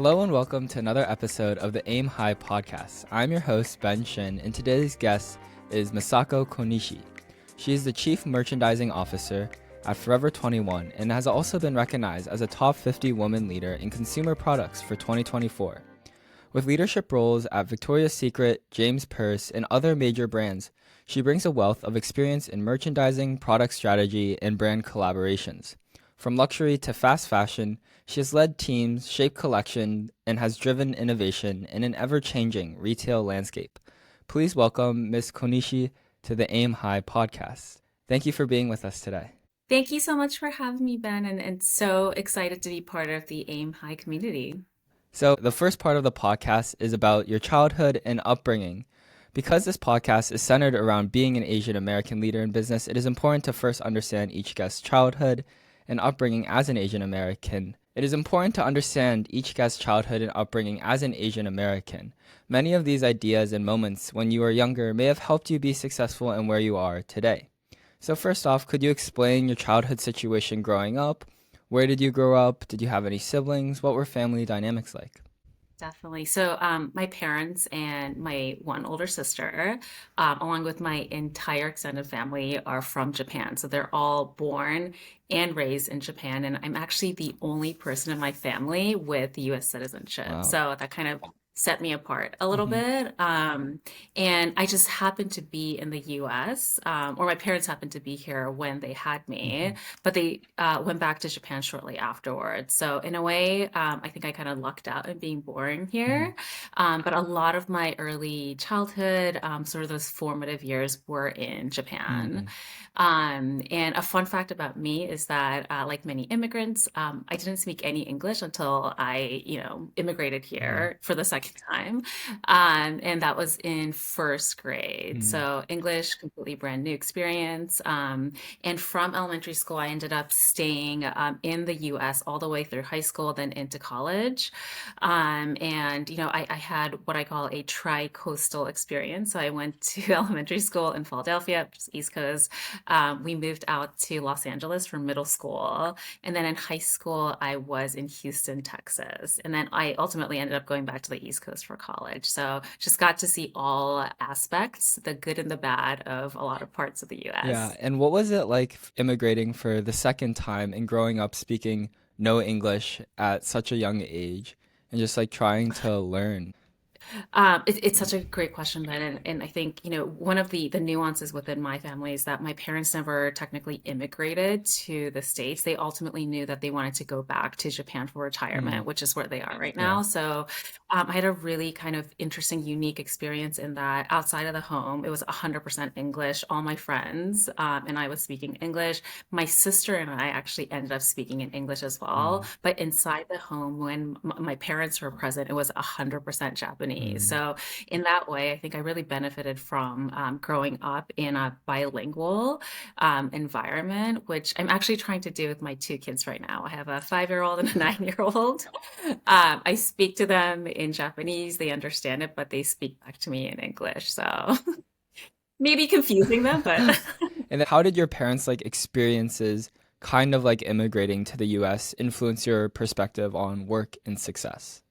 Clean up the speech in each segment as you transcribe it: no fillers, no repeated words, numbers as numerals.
Hello and welcome to another episode of the Aim High podcast. I'm your host, Ben Shin, and today's guest is Masako Konishi. She is the Chief Merchandising Officer at Forever 21 and has also been recognized as a top 50 woman leader in consumer products for 2024. With leadership roles at Victoria's Secret, James Perse, and other major brands, she brings a wealth of experience in merchandising, product strategy, and brand collaborations. From luxury to fast fashion, she has led teams, shaped collection, and has driven innovation in an ever-changing retail landscape. Please welcome Ms. Konishi to the Aim High podcast. Thank you for being with us today. Thank you so much for having me, Ben, and so excited to be part of the AIM High community. So, the first part of the podcast is about your childhood and upbringing. Because this podcast is centered around being an Asian American leader in business, it is important to first understand each guest's childhood and upbringing as an Asian American. It is important to understand each guest's childhood and upbringing as an Asian American. Many of these ideas and moments when you were younger may have helped you be successful in where you are today. So first off, could you explain your childhood situation growing up? Where did you grow up? Did you have any siblings? What were family dynamics like? Definitely. So, my parents and my one older sister, along with my entire extended family, are from Japan. So they're all born and raised in Japan, and I'm actually the only person in my family with U.S. citizenship. Wow. So that kind of set me apart a little Hmm. bit. And I just happened to be in the US, or my parents happened to be here when they had me, Hmm. but they went back to Japan shortly afterwards. So, in a way, I think I kind of lucked out in being born Hmm. here. But a lot of my early childhood, sort of those formative years, were in Japan. Hmm. And a fun fact about me is that, like many immigrants, I didn't speak any English until I immigrated Hmm. here for the second time. And that was in first grade. Hmm. So English, completely brand new experience. And from elementary school, I ended up staying in the US all the way through high school, then into college. And I had what I call a tri-coastal experience. So I went to elementary school in Philadelphia, which is East Coast. We moved out to Los Angeles for middle school. And then in high school, I was in Houston, Texas. And then I ultimately ended up going back to the East Coast for college. So just got to see all aspects, the good and the bad of a lot of parts of the Yeah, US. and what was it like immigrating for the second time and growing up speaking no English at such a young age and just like trying to learn? It's such a great question, Ben, and I think one of the nuances within my family is that my parents never technically immigrated to the States. They ultimately knew that they wanted to go back to Japan for Mm, retirement, which is where they are right yeah. now. So I had a really kind of interesting, unique experience in that outside of the home, it was 100% English. All my friends and I was speaking English. My sister and I actually ended up speaking in English as well. Mm, But inside the home, when my parents were present, it was 100% Japanese. mm, So in that way, I think I really benefited from growing up in a bilingual environment, which I'm actually trying to do with my two kids right now. I have a 5-year-old and a 9-year-old. I speak to them in Japanese. They understand it, but they speak back to me in English. So maybe confusing them, but And then how did your parents like experiences kind of like immigrating to the US influence your perspective on work and success?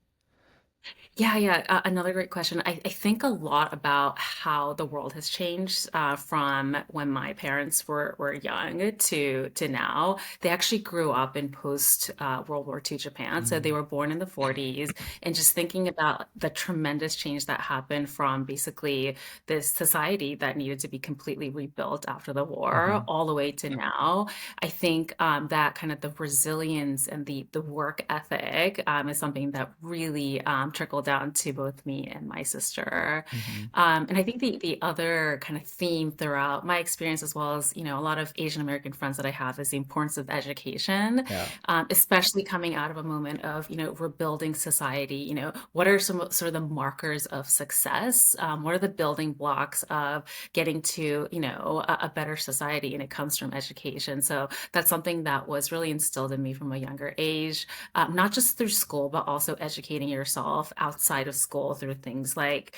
yeah, yeah. Another great question. I think a lot about how the world has changed from when my parents were young to now. They actually grew up in post World War II Japan, so they Mm, were born in the 40s. And just thinking about the tremendous change that happened from basically this society that needed to be completely rebuilt after the war, mhm, all the way to now. I think that kind of the resilience and the work ethic is something that really trickled down to both me and my sister. mhm. And I think the other kind of theme throughout my experience, as well as a lot of Asian American friends that I have, is the importance of education, Yeah. especially coming out of a moment of rebuilding society. What are some sort of the markers of success? What are the building blocks of getting to a better society? And it comes from education. So that's something that was really instilled in me from a younger age, not just through school, but also educating yourself myself outside of school through things like,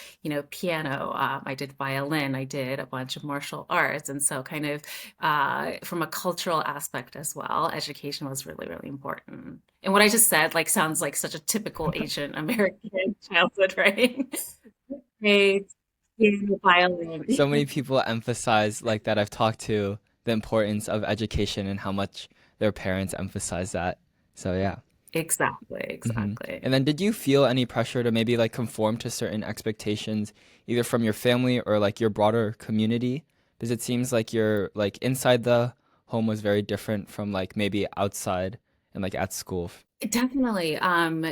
piano. I did violin, I did a bunch of martial arts. And so, kind of from a cultural aspect as well, education was really, really important. And what I just said, like, sounds like such a typical Asian American childhood, right? Great, piano, violin. So many people emphasize like that I've talked to the importance of education and how much their parents emphasize that. So yeah. Exactly, hmm exactly. And then did you feel any pressure to maybe like conform to certain expectations, either from your family or like your broader community? Because it seems like your like inside the home was very different from like maybe outside and like at school. Definitely.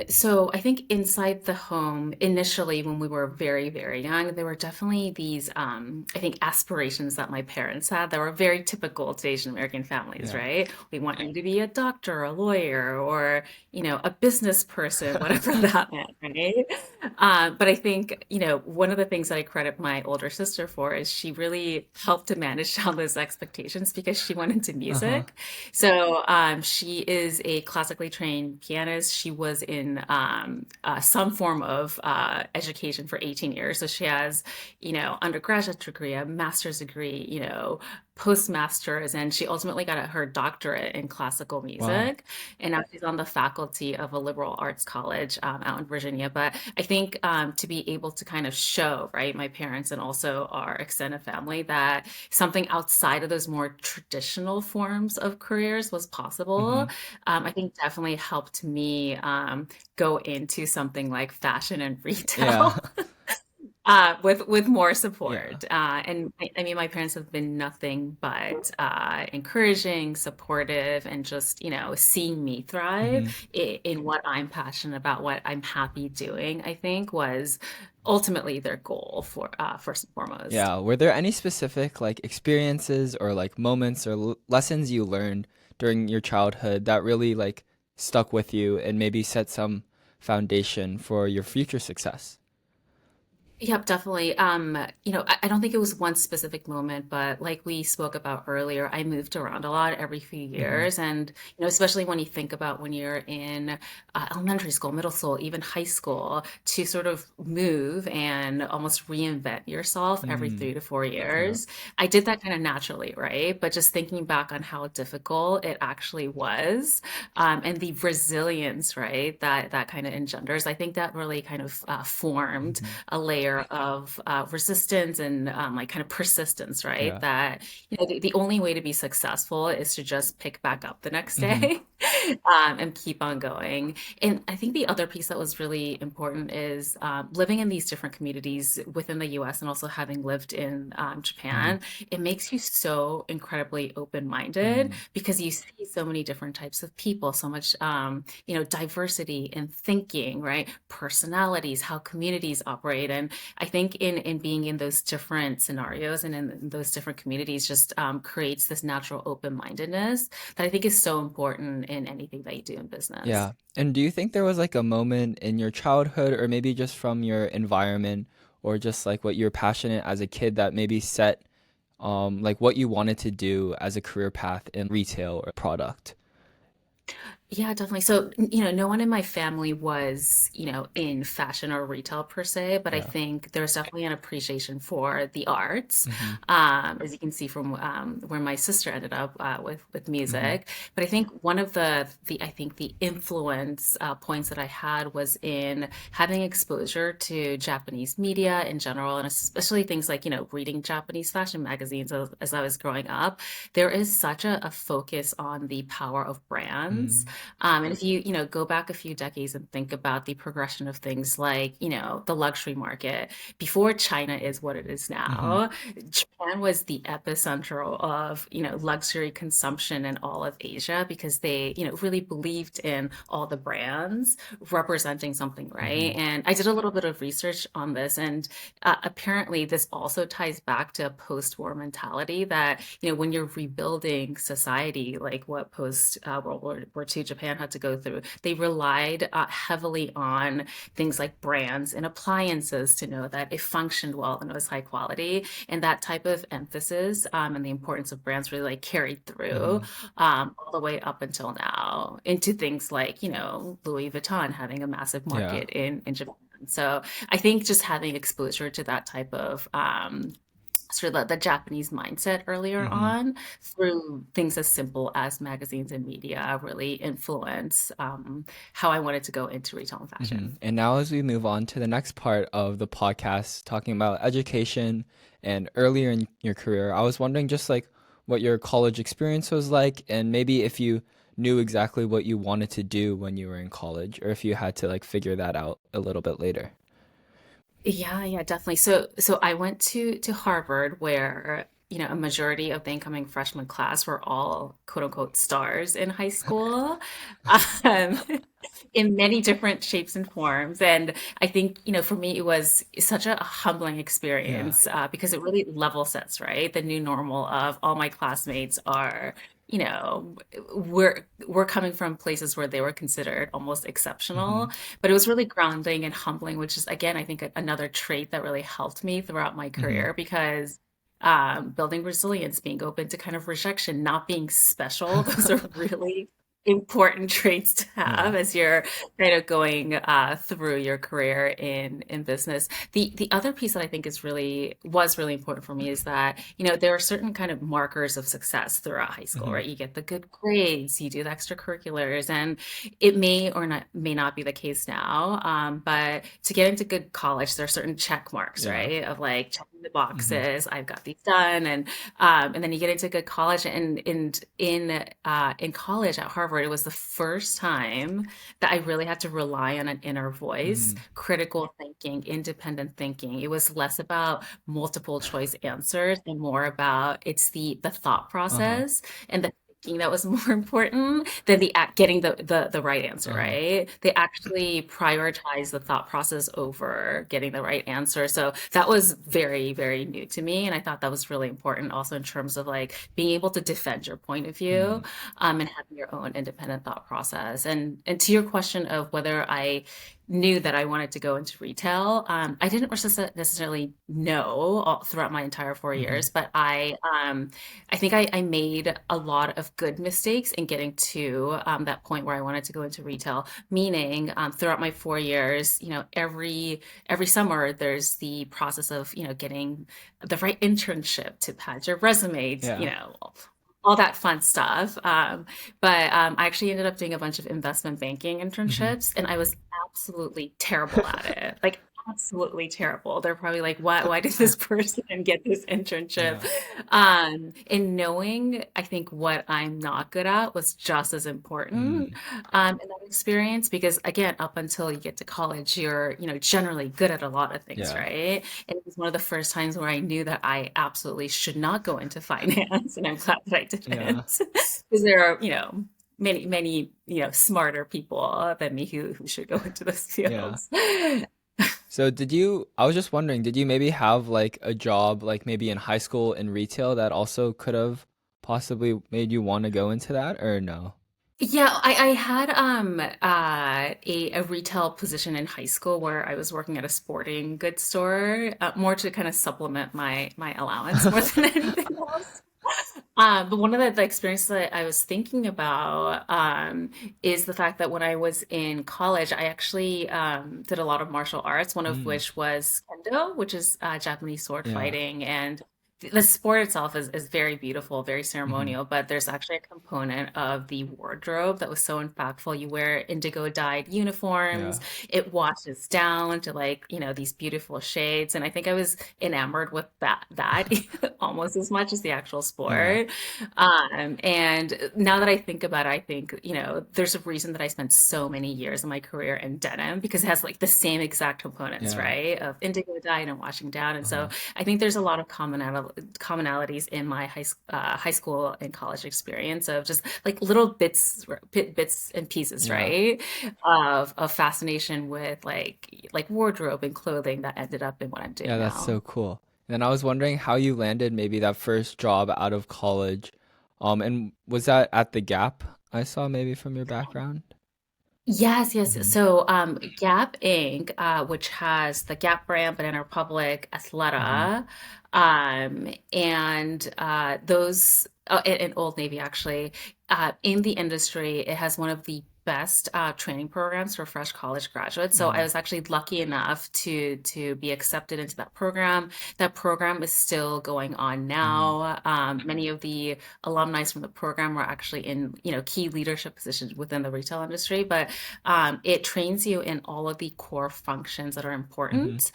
So I think inside the home, initially when we were very, very young, there were definitely these, I think, aspirations that my parents had that were very typical to Asian American families, Yeah. right? We want you to be a doctor, a lawyer, or, a business person, whatever that meant, right? But I think, one of the things that I credit my older sister for is she really helped to manage all those expectations because she went into Uh-huh. music. So she is a classically trained pianist. She was in some form of education for 18 years. So she has, undergraduate degree, a master's degree, postmasters, and she ultimately got her doctorate in classical Wow. music. And now she's on the faculty of a liberal arts college out in Virginia. But I think to be able to kind of show, right, my parents and also our extended family that something outside of those more traditional forms of careers was hmm possible, I think definitely helped me go into something like fashion and Yeah. retail. With more Yeah. support. And I mean, my parents have been nothing but encouraging, supportive, and just, seeing me thrive hmm in what I'm passionate about, what I'm happy doing, I think was ultimately their goal for first and foremost. Yeah. Were there any specific like experiences or like moments or lessons you learned during your childhood that really like stuck with you and maybe set some foundation for your future success? Yep, definitely. I don't think it was one specific moment, but like we spoke about earlier, I moved around a lot every few hmm years. And, especially when you think about when you're in elementary school, middle school, even high school, to sort of move and almost reinvent yourself every Mm. 3 to 4 years. Yeah. I did that kind of naturally, right? But just thinking back on how difficult it actually was, and the resilience, right, that kind of engenders, I think that really kind of formed hmm a layer of resistance and like kind of persistence, right? Yeah. That the only way to be successful is to just pick back up the next hmm day and keep on going. And I think the other piece that was really important is living in these different communities within the U.S. and also having lived in hmm Japan. It makes you so incredibly open-minded mm because you see so many different types of people, so much diversity in thinking, right? Personalities, how communities operate. And I think in being in those different scenarios and in those different communities just creates this natural open-mindedness that I think is so important in anything that you do in business. Yeah. And do you think there was like a moment in your childhood or maybe just from your environment or just like what you're passionate as a kid that maybe set like what you wanted to do as a career path in retail or product? Yeah, definitely. So, no one in my family was, in fashion or retail per se, but I Yeah. think there's definitely an appreciation for the arts, hmm as you can see from where my sister ended up with hmm music. But I think one of the I think the influence points that I had was in having exposure to Japanese media in general, and especially things like, reading Japanese fashion magazines as I was growing up. There is such a focus on the power of brands, mm and if you, go back a few decades and think about the progression of things like, the luxury market, before China is what it is hmm now, Japan was the epicenter of, luxury consumption in all of Asia because they, really believed in all the brands representing something, right? hmm And I did a little bit of research on this, and apparently this also ties back to a post-war mentality that, when you're rebuilding society, like what post World War II Japan had to go through, they relied heavily on things like brands and appliances to know that it functioned well and it was high quality. And that type of emphasis and the importance of brands really like carried through hmm all the way up until now into things like, Louis Vuitton having a massive Yeah. market in Japan So I think just having exposure to that type of sort of the Japanese mindset earlier Hmm. on through things as simple as magazines and media really influence how I wanted to go into retail and fashion. And now, as we move on to the next part of the podcast, talking about education and earlier in your career, I was wondering just like what your college experience was like, and maybe if you knew exactly what you wanted to do when you were in college, or if you had to like figure that out a little bit later. Yeah, yeah, definitely. So I went to Harvard where, a majority of the incoming freshman class were all quote unquote stars in high school, um, in many different shapes and forms. And I think, for me, it was such a humbling Yeah. experience because it really level sets, right? The new normal of all my classmates are you know, we're coming from places where they were considered almost exceptional, Hmm. but it was really grounding and humbling, which is again, I think another trait that really helped me throughout my Hmm. career because building resilience, being open to kind of rejection, not being special, those are really important traits to Yeah. have as you're kind of going through your career in business. The other piece that I think was really important for me is that, there are certain kind of markers of success throughout high school, Hmm. right? You get the good grades, you do the extracurriculars, and it may not be the case now. But to get into good college, there are certain check marks, Yeah. right? Of like checking the Hmm. boxes, I've got these done, and then you get into good college, and in college at Harvard, it was the first time that I really had to rely on an inner voice, Hmm. critical thinking, independent thinking. It was less about multiple choice answers and more about it's the thought Uh-huh. process and the thinking that was more important than the act getting the right answer, Uh-huh. right? They actually prioritize the thought process over getting the right answer. So that was very, very new to me. And I thought that was really important also in terms of like being able to defend your point of view, Mm. and having your own independent thought process. And to your question of whether I knew that I wanted to go into retail, I didn't necessarily know all, throughout my entire four Hmm. years, but I think I made a lot of good mistakes in getting to that point where I wanted to go into retail. Meaning, throughout my 4 years, every summer there's the process of getting the right internship to pad your resume, Yeah. all that fun stuff. But I actually ended up doing a bunch of investment banking Hmm. internships, and I was absolutely terrible at it. Like absolutely terrible. They're probably like, why did this person get this internship? Yeah. And knowing, I think what I'm not good at was just as important Mm. in that experience because again, up until you get to college, you're, generally good at a lot of things, Yeah. right? And it was one of the first times where I knew that I absolutely should not go into finance, and I'm glad that I Yeah. didn't because there are, many, many, smarter people than me who should go into those Yeah. fields. So I was just wondering, did you maybe have like a job like maybe in high school in retail that also could have possibly made you want to go into that or no? Yeah, I had a retail position in high school where I was working at a sporting goods store, more to kind of supplement my allowance more than anything else. But one of the experiences that I was thinking about is the fact that when I was in college, I actually did a lot of martial arts, one of Mm. which was Kendo, which is Japanese sword Yeah. fighting. And the sport itself is very beautiful, very Hmm. ceremonial, but there's actually a component of the wardrobe that was so impactful. You wear indigo dyed uniforms, Yeah. it washes down to like, these beautiful shades. And I think I was enamored with that almost as much as the actual Yeah. sport. And now that I think about it, I think, there's a reason that I spent so many years of my career in denim because it has like the same exact components, Yeah. right? Of indigo dye and washing down. And so Uh-huh. I think there's a lot of commonalities in my high school and college experience of just like little bits and pieces, Yeah. right? Of fascination with like wardrobe and clothing that ended up in what I'm Yeah, doing that's now. so cool. And I was wondering how you landed maybe that first job out of college. And was that at the Gap? I saw maybe from your background. Yes, yes. Hmm. So, Gap Inc., which has the Gap brand, Banana Republic, Hmm. Athleta, and and Old Navy actually, in the industry, it has one of the best training programs for fresh college graduates. So I Mm-hmm. was actually lucky enough to be accepted into that program. That program is still going on Mm-hmm. now. Many of the alumni from the program were actually in, key leadership positions within the retail industry. But it trains you in all of the core functions that are Mm-hmm. important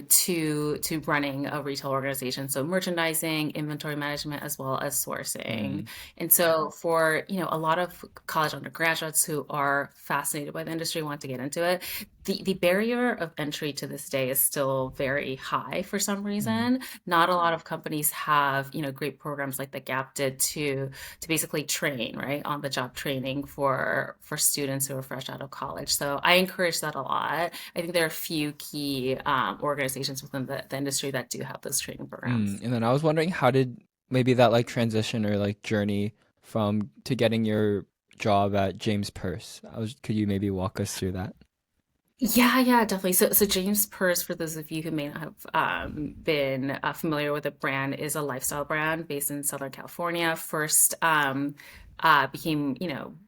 to running a retail organization. So merchandising, inventory management, as well as sourcing. And so for, a lot of college undergraduates who are fascinated by the industry, want to get into it, the barrier of entry to this day is still very high for some Mm-hmm. reason. Not a lot of companies have, great programs like the Gap did to basically train, right, on the job training for students who are fresh out of college. So I encourage that a lot. I think there are a few key organizations within the industry that do have those training programs. And then I was wondering, how did maybe that like transition or like journey from to getting your job at James Purse? Could you maybe walk us through that? Yeah, yeah, definitely. So James Purse, for those of you who may not have been familiar with the brand, is a lifestyle brand based in Southern California. First, became,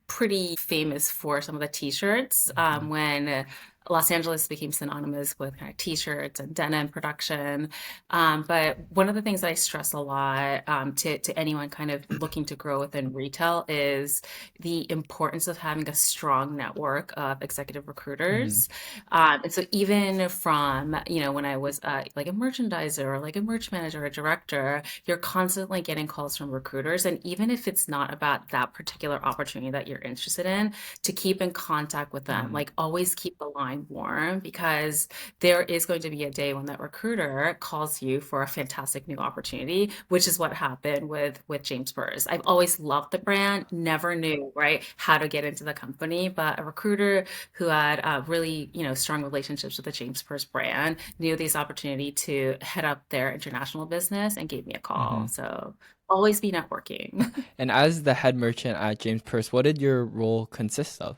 pretty famous for some of the t-shirts Mm-hmm. when Los Angeles became synonymous with kind of t-shirts and denim production. But one of the things that I stress a lot to anyone kind of looking to grow within retail is the importance of having a strong network of executive Mm-hmm. recruiters. And so even from, when I was like a merchandiser or like a merch manager or a director, you're constantly getting calls from recruiters. And even if it's not about that particular opportunity that you're interested in, to keep in contact with them, Mm-hmm. like always keep the line warm because there is going to be a day when that recruiter calls you for a fantastic new opportunity, which is what happened with James Purse. I've always loved the brand, never knew, right, how to get into the company, but a recruiter who had really, strong relationships with the James Purse brand, knew this opportunity to head up their international business and gave me a Mm-hmm. call. So always be networking. And as the head merchant at James Purse, what did your role consist of?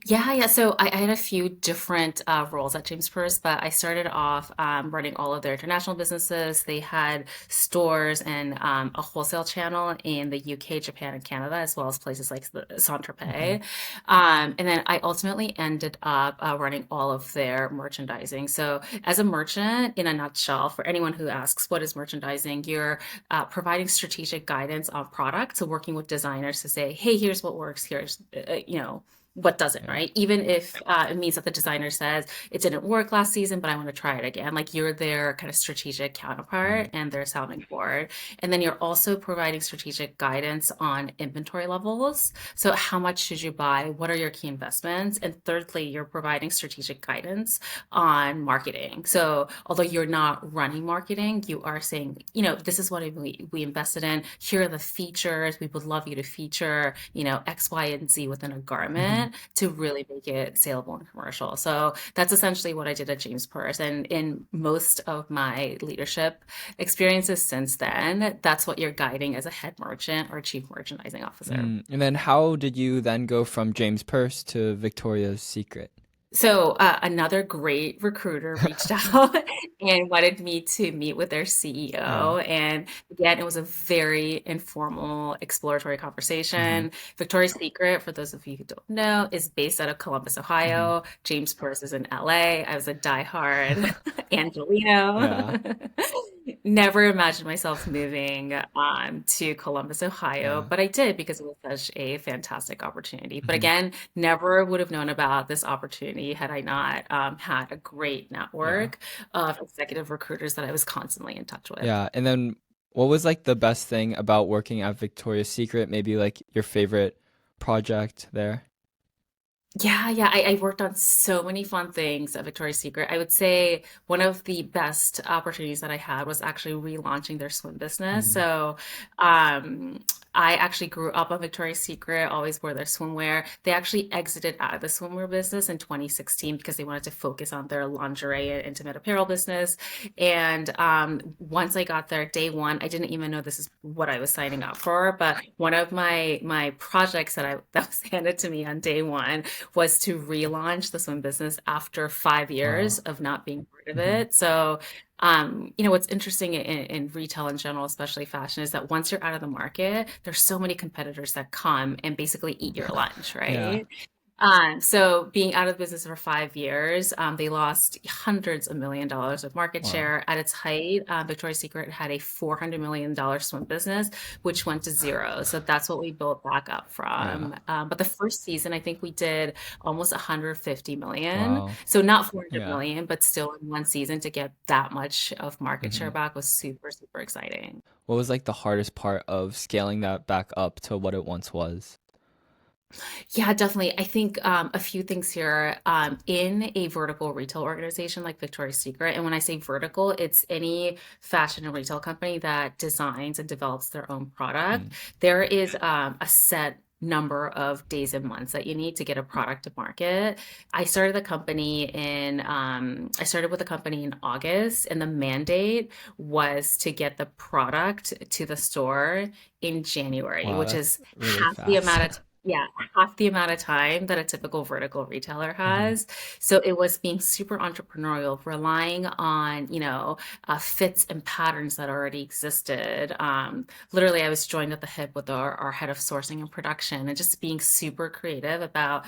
Yeah, yeah. So I had a few different roles at James Purse, but I started off running all of their international businesses. They had stores and a wholesale channel in the UK, Japan, and Canada, as well as places like Mm-hmm. Saint-Tropez. And then I ultimately ended up running all of their merchandising. So as a merchant, in a nutshell, for anyone who asks what is merchandising, you're providing strategic guidance on products. So working with designers to say, hey, here's what works, here's, what doesn't, Yeah. right? Even if it means that the designer says it didn't work last season, but I want to try it again. Like you're their kind of strategic counterpart and their sounding board. And then you're also providing strategic guidance on inventory levels. So how much should you buy? What are your key investments? And thirdly, you're providing strategic guidance on marketing. So although you're not running marketing, you are saying, this is what we invested in. Here are the features. We would love you to feature, X, Y, and Z within a Mm-hmm. garment to really make it saleable and commercial. So that's essentially what I did at James Purse. And in most of my leadership experiences since then, that's what you're guiding as a head merchant or chief merchandising officer. And then how did you then go from James Purse to Victoria's Secret? So another great recruiter reached out and wanted me to meet with their Yeah. CEO. And again, it was a very informal, exploratory Mm-hmm. conversation. Victoria's Secret, for those of you who don't know, is based out of Columbus, Mm-hmm. Ohio. James Purse is in LA. I was a diehard Yeah. Angelino. Never imagined myself moving to Columbus, Ohio, Yeah. but I did because it was such a fantastic opportunity. But Mm-hmm. again, never would have known about this opportunity had I not had a great Yeah. network of executive recruiters that I was constantly in touch with. Yeah. And then what was like the best thing about working at Victoria's Secret? Maybe like your favorite project there? Yeah, yeah. I worked on so many fun things at Victoria's Secret. I would say one of the best opportunities that I had was actually relaunching their swim business. Mm-hmm. So, um, I actually grew up on Victoria's Secret, always wore their swimwear. They actually exited out of the swimwear business in 2016 because they wanted to focus on their lingerie and intimate apparel business. And once I got there, day one, I didn't even know this is what I was signing up for. But one of my projects that was handed to me on day one was to relaunch the swim business after 5 years Wow. of not being part of Mm-hmm. it. So What's interesting in retail in general, especially fashion, is that once you're out of the market, there's so many competitors that come and basically eat your lunch, Yeah. right? So being out of business for 5 years, they lost hundreds of $1 million of market Wow. share. At its height, Victoria's Secret had a $400 million swim business, which went to zero. So that's what we built back up Yeah. from. But the first season, I think we did almost 150 million. Wow. So not 400 Yeah. million, but still in one season to get that much of market share hmm back was super, super exciting. What was like the hardest part of scaling that back up to what it once was? Yeah, definitely. I think a few things here. In a vertical retail organization like Victoria's Secret, and when I say vertical, it's any fashion and retail company that designs and develops their own product. Mm. There is a set number of days and months that you need to get a product to market. I started with the company in August, and the mandate was to get the product to the store in January, Wow, which that's is really half the fast. amount of yeah, half the amount of time that a typical vertical retailer hmm has. So it was being super entrepreneurial, relying on, fits and patterns that already existed. Literally, I was joined at the hip with our head of sourcing and production and just being super creative about,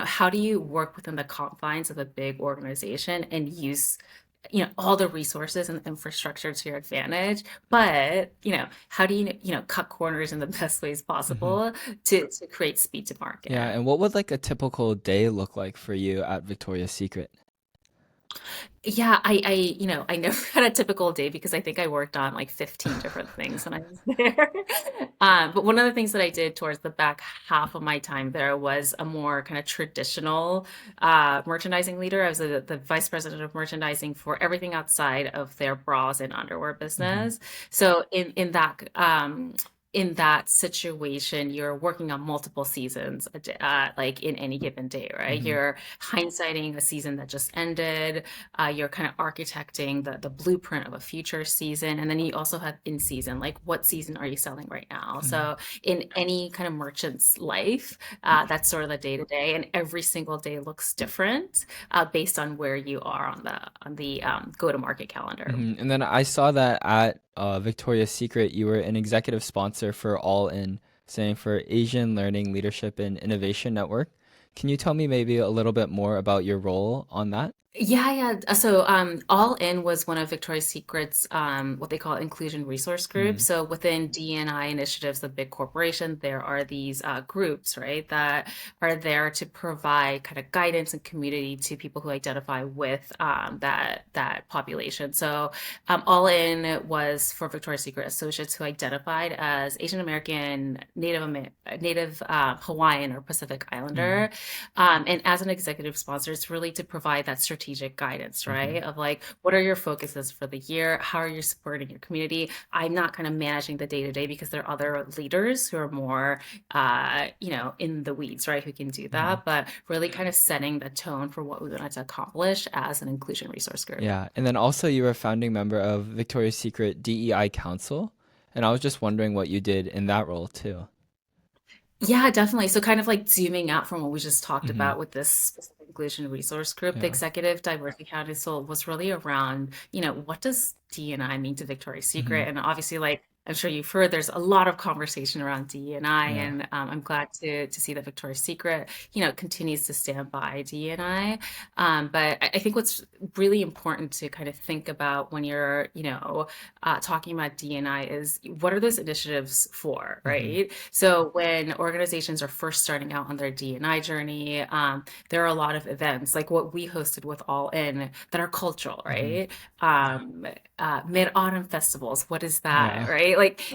how do you work within the confines of a big organization and use all the resources and infrastructure to your advantage, but how do you cut corners in the best ways hmm possible to create speed to Yeah, market. and what would like a typical day look like for you at Victoria's Secret? Yeah, I never had a typical day because I think I worked on like 15 different things when I was there. But one of the things that I did towards the back half of my time there was a more kind of traditional merchandising leader. I was the vice president of merchandising for everything outside of their bras and underwear hmm business. So in that situation, you're working on multiple seasons, like in any given day, right? hmm You're hindsighting a season that just ended. You're kind of architecting the blueprint of a future season, and then you also have in season, like what season are you selling right now? hmm So in any kind of merchant's life, that's sort of the day to day, and every single day looks different based on where you are on the go to market calendar. And then I saw that at Victoria's Secret, you were an executive sponsor for All In, standing for Asian Learning, Leadership, and Innovation Network. Can you tell me maybe a little bit more about your role on that? Yeah, yeah. So, All In was one of Victoria's Secret's what they call inclusion resource groups. hmm So within D&I initiatives, the big corporation, there are these groups, right, that are there to provide kind of guidance and community to people who identify with that population. So, All In was for Victoria's Secret associates who identified as Asian American, Native Hawaiian, or Pacific hmm Islander. And as an executive sponsor, it's really to provide that strategic guidance, hmm right? Of like, what are your focuses for the year? How are you supporting your community? I'm not kind of managing the day to day because there are other leaders who are more, in the weeds, right? Who can do hmm that, but really kind of setting the tone for what we wanted to accomplish as an inclusion resource group. Yeah, and then also you were a founding member of Victoria's Secret DEI Council, and I was just wondering what you did in that role too. Yeah, definitely. So kind of like zooming out from what we just talked hmm about with this specific inclusion resource group, the Yeah. Executive Diversity Council was really around, what does D&I mean to Victoria's hmm Secret? And obviously, like I'm sure you've heard, there's a lot of conversation around D&I, Yeah. and I'm glad to see that Victoria's Secret, continues to stand by D&I. But I think what's really important to kind of think about when you're, talking about D&I is what are those initiatives for, hmm right? So when organizations are first starting out on their D&I journey, there are a lot of events like what we hosted with All In that are cultural, hmm right? Um, Mid-autumn festivals, what is that, Yeah. right? Like,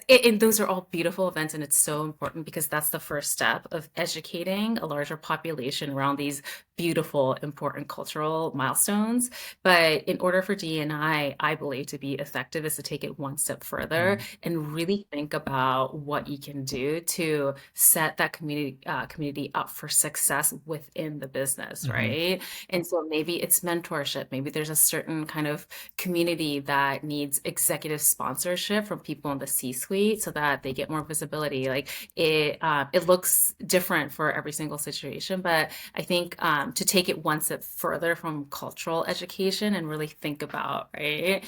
and those are all beautiful events, and it's so important because that's the first step of educating a larger population around these beautiful, important cultural milestones. But in order for D&I believe, to be effective, is to take it one step further hmm and really think about what you can do to set that community up for success within the business, hmm right? And so maybe it's mentorship. Maybe there's a certain kind of community that needs executive sponsorship from people people in the C-suite so that they get more visibility. Like it looks different for every single situation, but I think to take it one step further from cultural education and really think about, right,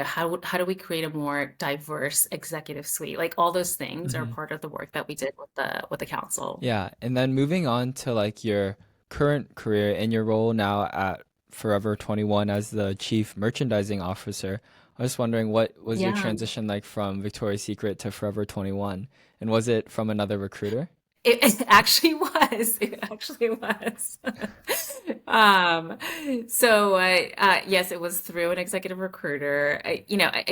how do we create a more diverse executive suite? Like all those things are Hmm. part of the work that we did with the council. Yeah, and then moving on to like your current career and your role now at Forever 21 as the chief merchandising officer. I was wondering what was your Yeah. transition like from Victoria's Secret to Forever 21, and was it from another recruiter? It actually was. It actually was. Um, yes, it was through an executive recruiter. I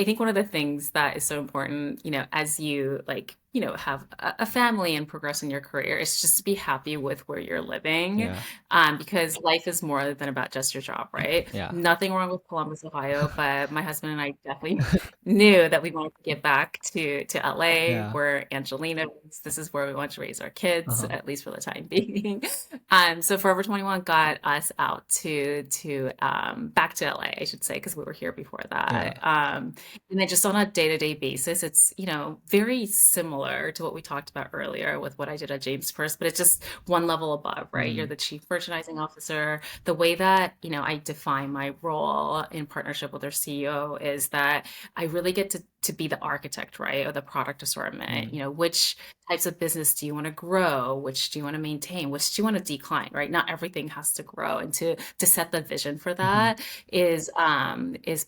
think one of the things that is so important, as you like, have a family and progress in your career, is just to be happy with where you're living, Yeah. because life is more than about just your job, right? Yeah. Nothing wrong with Columbus, Ohio, but my husband and I definitely knew that we wanted to get back to LA, Yeah. where Angelina was. This is where we want to raise our kids, Uh-huh. at least for the time being. So Forever 21 got us out to back to LA, I should say, because we were here before Yeah. that. And then just on a day-to-day basis, it's very similar to what we talked about earlier with what I did at James First, but it's just one level above, right? You're Mm. the chief merchandising officer. The way that I define my role in partnership with our CEO is that I really get to be the architect, right, of the product assortment. Mm. Which types of business do you want to grow? Which do you want to maintain? Which do you want to decline, right? Not everything has to grow. And to set the vision for Hmm. that is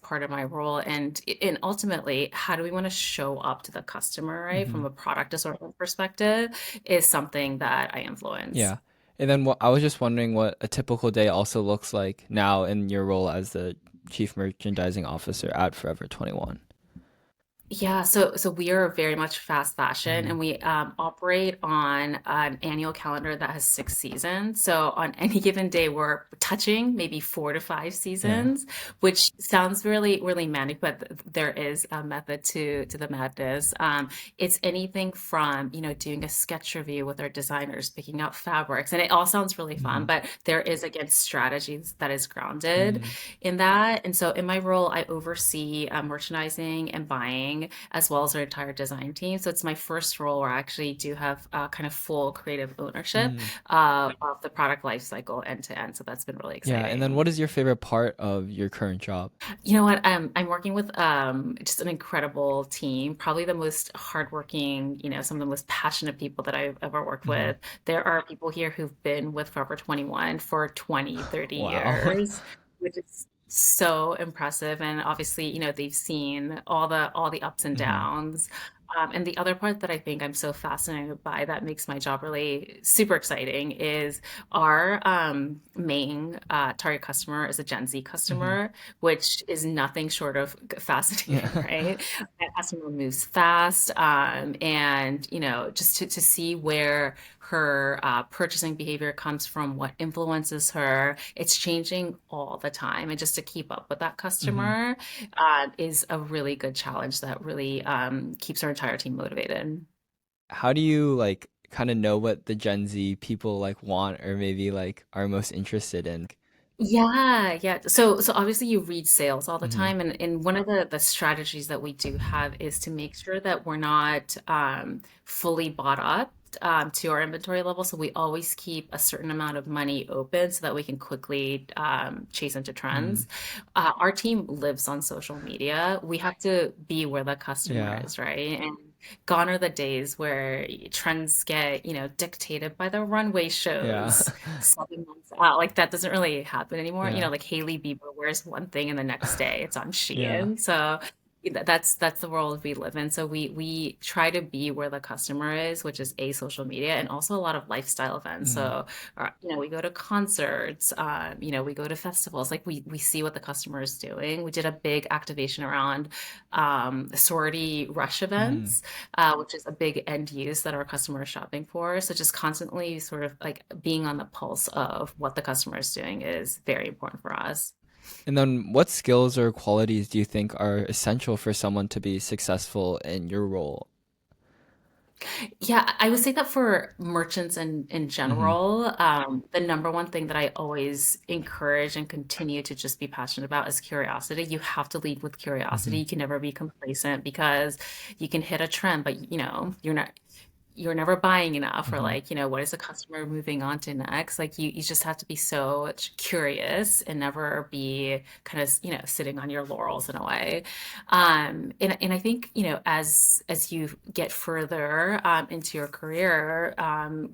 part of my role. And ultimately, how do we want to show up to the customer, right? Hmm. From a product assortment perspective is something that I influence. Yeah. And then I was just wondering what a typical day also looks like now in your role as the chief merchandising officer at Forever 21. Yeah, so we are very much fast fashion, Hmm. and we operate on an annual calendar that has 6 seasons. So on any given day, we're touching maybe 4 to 5 Yeah. seasons, which sounds really, really manic, but there is a method to the madness. It's anything from, doing a sketch review with our designers, picking out fabrics, and it all sounds really fun, Hmm. but there is, again, strategies that is grounded Mm. in that. And so in my role, I oversee merchandising and buying, as well as our entire design team. So it's my first role where I actually do have kind of full creative ownership Mm. of the product life cycle end to end. So that's been really Yeah. And then exciting. what is your favorite part of your current job? You know what? I'm working with just an incredible team, probably the most hardworking, some of the most passionate people that I've ever worked Hmm. with. There are people here who've been with Forever 21 for 20, 30 Wow. years, which is so impressive. And obviously, they've seen all the ups and Hmm. downs. And the other part that I think I'm so fascinated by that makes my job really super exciting is our main target customer is a Gen Z Hmm. customer, which is nothing short of fascinating, Yeah. right? That customer moves fast, and just to see where her purchasing behavior comes from, what influences her, it's changing all the time, and just to keep up with that Hmm. customer is a really good challenge that really keeps our entire team motivated. How do you like kind of know what the Gen Z people like want or maybe like are most interested in? Yeah, yeah. So obviously you read sales all the Hmm. time, and one of the strategies that we do have is to make sure that we're not fully bought up to our inventory level. So we always keep a certain amount of money open so that we can quickly chase into Mm. trends. Our team lives on social media. We have to be where the customer Yeah. is, right? And gone are the days where trends get, dictated by the runway Yeah. shows 7 months out. Like that doesn't really happen anymore. Yeah. Like Hailey Bieber wears one thing and the next day it's on Yeah. Shein. So that's the world we live in. So we try to be where the customer is, which is social media and also a lot of lifestyle events. Mm. So we go to concerts, we go to festivals. Like we see what the customer is doing. We did a big activation around sorority rush Mm. events, which is a big end use that our customer is shopping for. So just constantly sort of like being on the pulse of what the customer is doing is very important for us. And then what skills or qualities do you think are essential for someone to be successful in your role? Yeah, I would say that for merchants in Mm-hmm. general, the number one thing that I always encourage and continue to just be passionate about is curiosity. You have to lead with curiosity. Mm-hmm. You can never be complacent because you can hit a trend, but you're never buying enough, or Mm-hmm. like, what is the customer moving on to next? Like you just have to be so curious and never be kind of, sitting on your laurels in a way. And I think, as you get further into your career,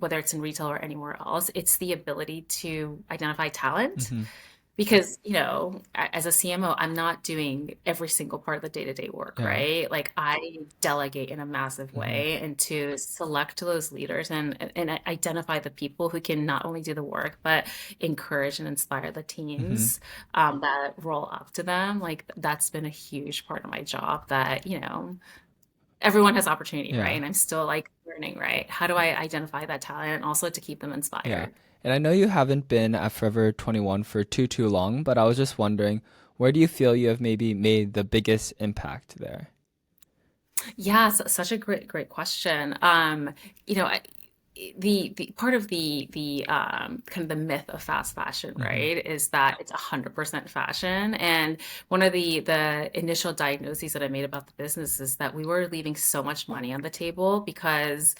whether it's in retail or anywhere else, it's the ability to identify talent. Mm-hmm. Because, as a CMO, I'm not doing every single part of the day-to-day work, Yeah. right? Like I delegate in a massive Mm-hmm. way, and to select those leaders and identify the people who can not only do the work, but encourage and inspire the Mm-hmm. teams that roll up to them. Like that's been a huge part of my job that, everyone has opportunity, right? Yeah. And I'm still like learning, right? How do I identify that talent and also to keep them Yeah. inspired? And I know you haven't been at Forever 21 for too long, but I was just wondering, where do you feel you have maybe made the biggest impact there? Yeah, such a great question. You know, I, the part of the kind of the myth of fast fashion, Mm-hmm. right, is that it's 100% fashion. And one of the initial diagnoses that I made about the business is that we were leaving so much money on the table because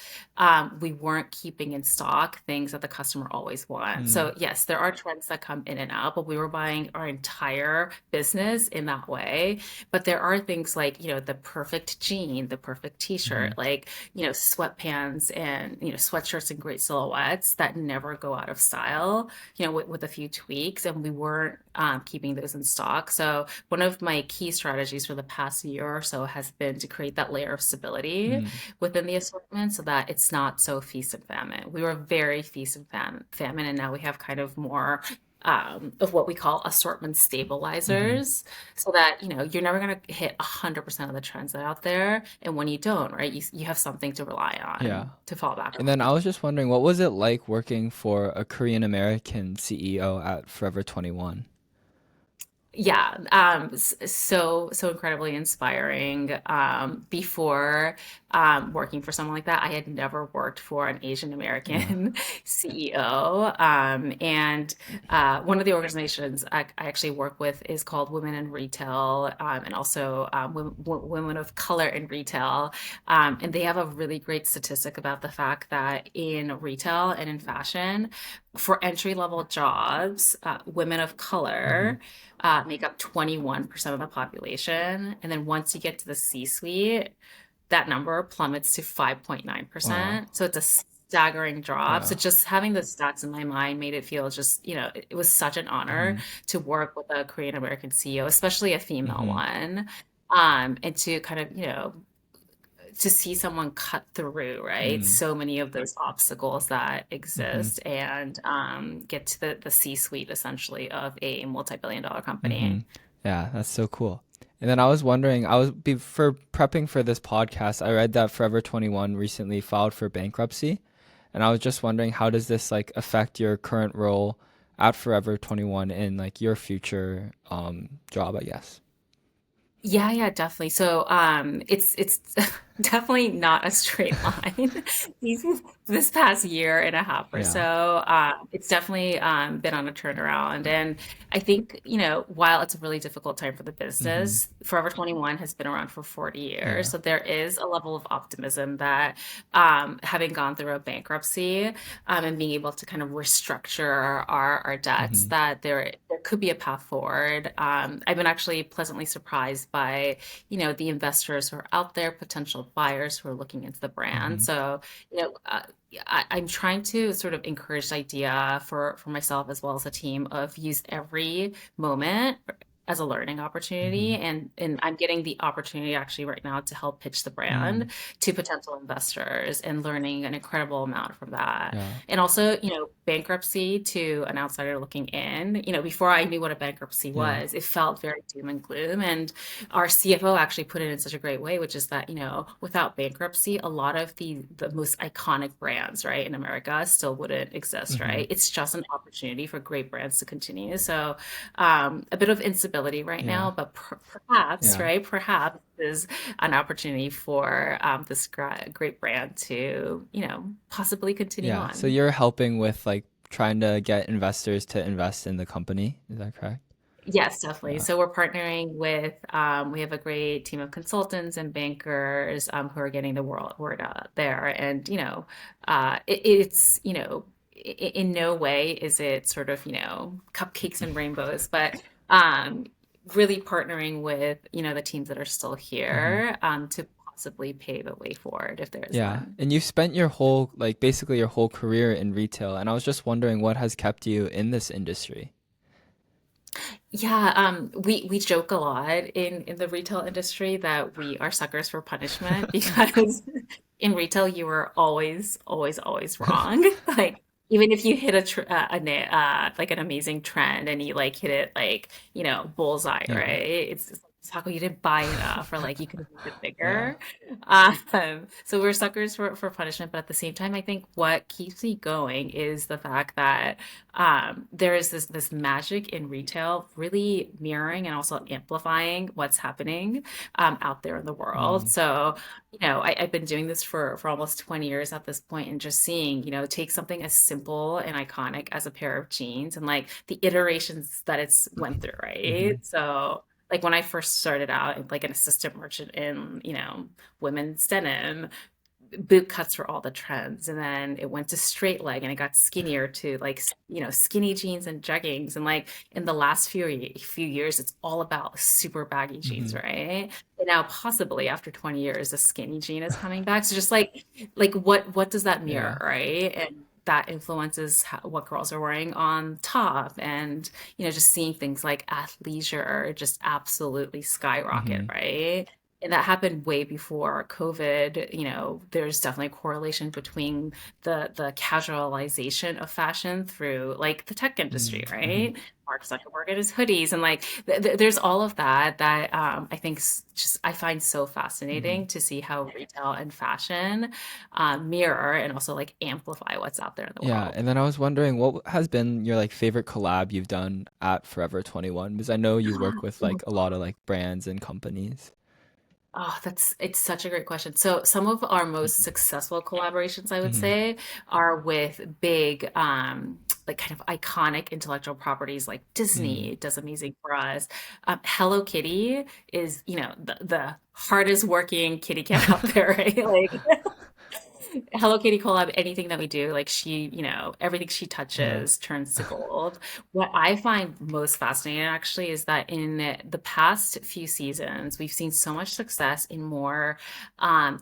we weren't keeping in stock things that the customer always wants. Mm-hmm. So yes, there are trends that come in and out, but we were buying our entire business in that way. But there are things like, the perfect jean, the perfect Mm-hmm. t-shirt, like, sweatpants and, sweatshirts and great silhouettes that never go out of style, with a few tweaks. And we weren't keeping those in stock. So one of my key strategies for the past year or so has been to create that layer of stability Mm-hmm. within the assortment so that it's not so feast and famine. We were very feast and famine, and now we have kind of more of what we call assortment Mm-hmm. stabilizers, so that you're never going to hit 100% of the trends that are out there, and when you don't, right, you have something to rely Yeah. on to fall back And then I on. was just wondering, what was it like working for a Korean American CEO at Forever 21? Yeah, so incredibly inspiring. Before working for someone like that, I had never worked for an Asian Yeah. American CEO. And one of the organizations I actually work with is called Women in Retail, and also Women of Color in Retail. And they have a really great statistic about the fact that in retail and in fashion, for entry level jobs, women of Mm-hmm. color make up 21% of the population. And then once you get to the C-suite, that number plummets to Wow. 5.9%. So it's a staggering drop. So Yeah. just having the stats in my mind made it feel just, it was such an honor Mm-hmm. to work with a Korean American CEO, especially a female Mm-hmm. one. And to kind of, to see someone cut through, right? Mm-hmm. So many of those obstacles that Mm-hmm. exist, and get to the C-suite essentially of a multi-billion dollar Mm-hmm. company. Yeah, that's so cool. And then I was wondering, for prepping for this podcast, I read that Forever 21 recently filed for bankruptcy, and I was just wondering, how does this like affect your current role at Forever 21 and like your future job, I guess. Yeah, yeah, definitely. So, it's definitely not a straight line. These this past year and a half or Yeah. so, it's definitely been on a turnaround. And I think, while it's a really difficult time for the Mm-hmm. business, Forever 21 has been around for 40 years. Yeah. So there is a level of optimism that, having gone through a bankruptcy, and being able to kind of restructure our debts, Mm-hmm. that there could be a path forward. I've been actually pleasantly surprised by, the investors who are out there, potential buyers who are looking into the brand. Mm-hmm. So, I'm trying to sort of encourage the idea for myself as well as a team of use every moment as a learning Mm-hmm. opportunity, and I'm getting the opportunity actually right now to help pitch the Mm. brand to potential investors and learning an incredible amount from that. Yeah. And also, bankruptcy to an outsider looking in, before I knew what a bankruptcy Yeah. was, it felt very doom and gloom. And our CFO actually put it in such a great way, which is that, without bankruptcy, a lot of the most iconic brands, right, in America still wouldn't exist, Mm-hmm. right? It's just an opportunity for great brands to continue. So, a bit of instability stability right Yeah. now, but perhaps, Yeah. right? Perhaps is an opportunity for this great brand to, possibly continue Yeah. So on. you're helping with like trying to get investors to invest in the company. Is that correct? Yes, definitely. Yeah. So we're partnering with, we have a great team of consultants and bankers who are getting the word out there. And, it's, in no way is it sort of, cupcakes and rainbows, but really partnering with, the teams that are still Hmm. here to possibly pave a way forward if there is Yeah. one. And you've spent your whole, like basically your whole career in retail. And I was just wondering what has kept you in this industry. Yeah, we joke a lot in the retail industry that we are suckers for punishment because in retail you are always, always, always wrong. Like even if you hit like an amazing trend and you like hit it like bullseye, Yeah. right? It's just like, Sako, you didn't buy enough, or like you could have made it Yeah. bigger. So we're suckers for punishment, but at the same time, I think what keeps me going is the fact that there is this magic in retail, really mirroring and also amplifying what's happening out there in the world. Mm. So, I've been doing this for almost 20 years at this point, and just seeing, take something as simple and iconic as a pair of jeans and like the iterations that it's went through, right? Hmm. So. Like when I first started out, like an assistant merchant in, women's denim, boot cuts were all the trends, and then it went to straight leg and it got skinnier to like skinny jeans and jeggings, and like in the last few years it's all about super baggy jeans, Hmm. right? And now possibly after 20 years the skinny jean is coming back, so just like what does that mirror, Yeah. right? And that influences what girls are wearing on top, and just seeing things like athleisure just absolutely skyrocket, Hmm. right? And that happened way before COVID. There's definitely a correlation between the casualization of fashion through like the tech industry, Hmm. right? Mark Zuckerberg and his hoodies, and like there's all of that I think just I find so Hmm. fascinating to see how retail and fashion mirror and also like amplify what's out there in the Yeah, world. and then I was wondering what has been your like favorite collab you've done at Forever 21 because I know you work with like a lot of like brands and companies. Oh, it's such a great question. So some of our most successful collaborations, I would Hmm. say, are with big, like kind of iconic intellectual properties like Mm. Disney does amazing for us. Hello Kitty is, the hardest working kitty cat out there, right? Like Hello Kitty collab, anything that we do, like everything she Yeah. touches turns to gold. What I find most fascinating actually is that in the past few seasons, we've seen so much success in more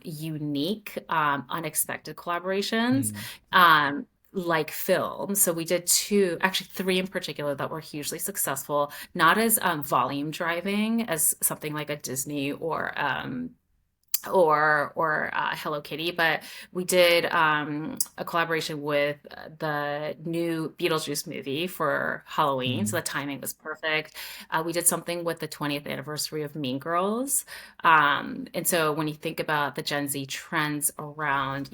unique, unexpected collaborations. Mm. Like film. So we did two, actually three in particular that were hugely successful, not as volume driving as something like a Disney or Hello Kitty, but we did a collaboration with the new Beetlejuice movie for Halloween, so Mm. the timing was perfect. We did something with the 20th anniversary of Mean Girls, and so when you think about the Gen Z trends around,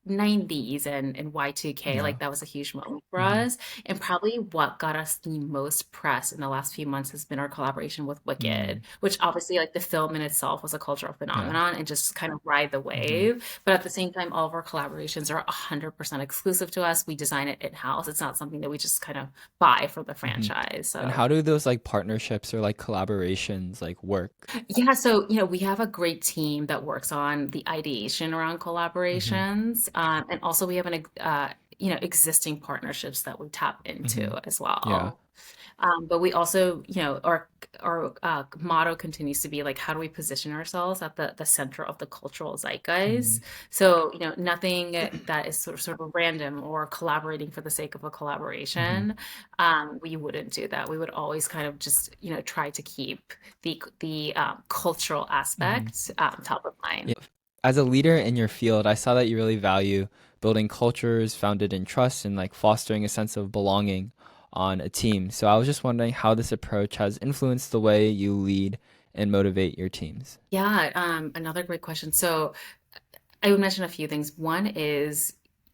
90s and Y2K, Yeah. like that was a huge moment for Hmm. us. And probably what got us the most press in the last few months has been our collaboration with Mm. Wicked, which obviously, like the film in itself was a cultural Yeah. phenomenon and just kind of ride the Hmm. wave. But at the same time, all of our collaborations are 100% exclusive to us. We design it in-house. It's not something that we just kind of buy from the Hmm. franchise. And So how do those like partnerships or like collaborations like work? yeah, so we have a great team that works on the ideation around Hmm. collaborations, and also we have existing partnerships that we tap Hmm. into as Yeah. well. But we also, our motto continues to be like, how do we position ourselves at the center of the cultural Hmm. zeitgeist? So, nothing that is sort of random or collaborating for the sake of a Hmm. collaboration. We wouldn't do that. We would always kind of just, try to keep the cultural Hmm. aspect top of Yeah. mind. As a leader in your field, I saw that you really value building cultures founded in trust and like fostering a sense of belonging on a team. So I was just wondering how this approach has influenced the way you lead and motivate your teams. Yeah, another great question. So I would mention a few things. One is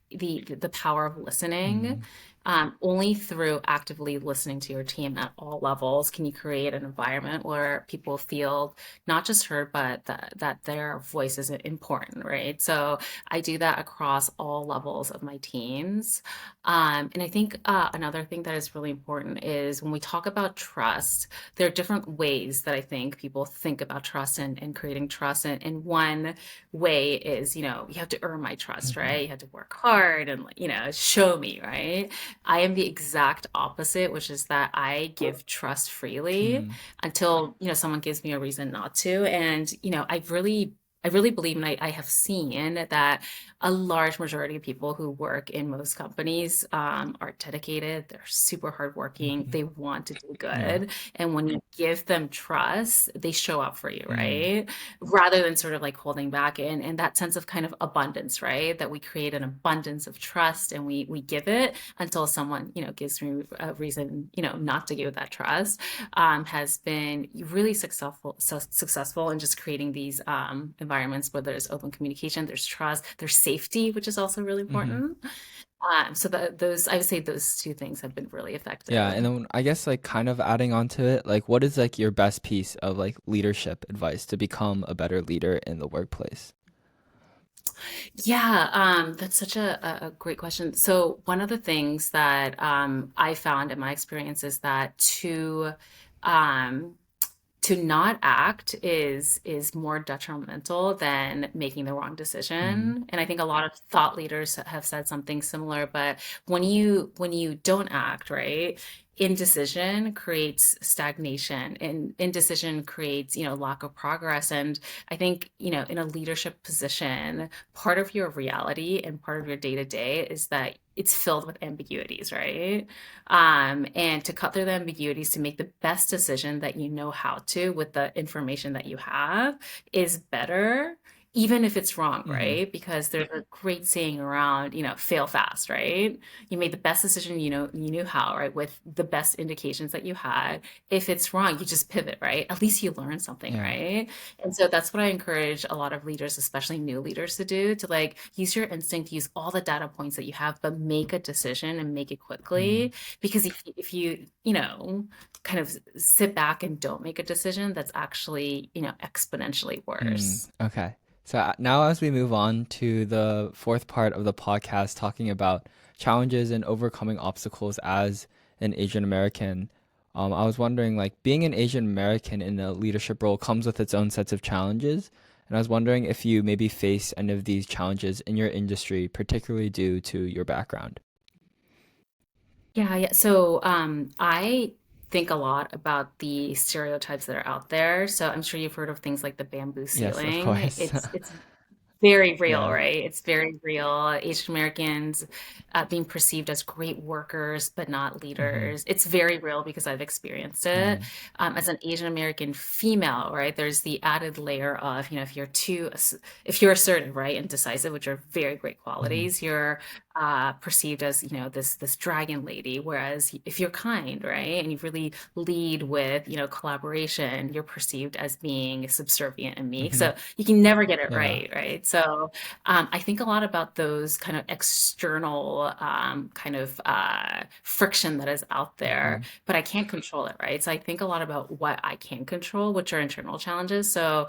the power of listening. Mm. Only through actively listening to your team at all levels can you create an environment where people feel not just heard, but that their voice is important, right? So I do that across all levels of my teams. And I think another thing that is really important is when we talk about trust, there are different ways that I think people think about trust and creating trust. And one way is, you have to earn my trust, Hmm. right? You have to work hard and, show me, right? I am the exact opposite, which is that I give trust freely Mm. until, someone gives me a reason not to. And, I really believe, and I have seen that a large majority of people who work in most companies are dedicated. They're super hardworking. Hmm. They want to do Yeah. good. And when you give them trust, they show up for you, Mm. right? Rather than sort of like holding back and that sense of kind of abundance, right? That we create an abundance of trust and we give it until someone, gives me a reason, not to give that trust, has been really successful in just creating these environments where there's open communication, there's trust, there's safety, which is also really Hmm. important. So those, I would say those two things have been really Yeah, effective. and then I guess like kind of adding on to it, like what is like your best piece of like leadership advice to become a better leader in the workplace? Yeah, that's such a great question. So one of the things that I found in my experience is that um, to not act is more detrimental than making the wrong Hmm. decision. And I think a lot of thought leaders have said something similar, but when you don't act, right? Indecision creates stagnation and indecision creates, lack of progress. And I think, in a leadership position, part of your reality and part of your day to day is that it's filled with ambiguities, right? And to cut through the ambiguities to make the best decision that you know how to with the information that you have is better, even if it's wrong, Hmm. right? Because there's a great saying around, fail fast, right? You made the best decision you knew how, right? With the best indications that you had. If it's wrong, you just pivot, right? At least you learn something, Yeah. right? And so that's what I encourage a lot of leaders, especially new leaders, to do, to like use your instinct, use all the data points that you have, but make a decision and make it Mm. quickly. Because if you, kind of sit back and don't make a decision, that's actually, exponentially Mm. worse. Okay. So now as we move on to the fourth part of the podcast, talking about challenges and overcoming obstacles as an Asian American, I was wondering, like, being an Asian American in a leadership role comes with its own sets of challenges. And I was wondering if you maybe face any of these challenges in your industry, particularly due to your background. Yeah, yeah. So I think a lot about the stereotypes that are out there. So I'm sure you've heard of things like the bamboo Yes, of ceiling. course. It's very real, Yeah. right? It's very real. Asian Americans being perceived as great workers, but not Hmm. leaders. It's very real because I've experienced it. Mm. As an Asian American female, right? There's the added layer of, if you're assertive, right, and decisive, which are very great Hmm. qualities, you're perceived as, this dragon lady. Whereas if you're kind, right, and you really lead with, collaboration, you're perceived as being subservient and meek. Hmm. So you can never get it Yeah. right, right? So I think a lot about those kind of external kind of friction that is out there, Hmm. but I can't control it, right? So I think a lot about what I can control, which are internal challenges. So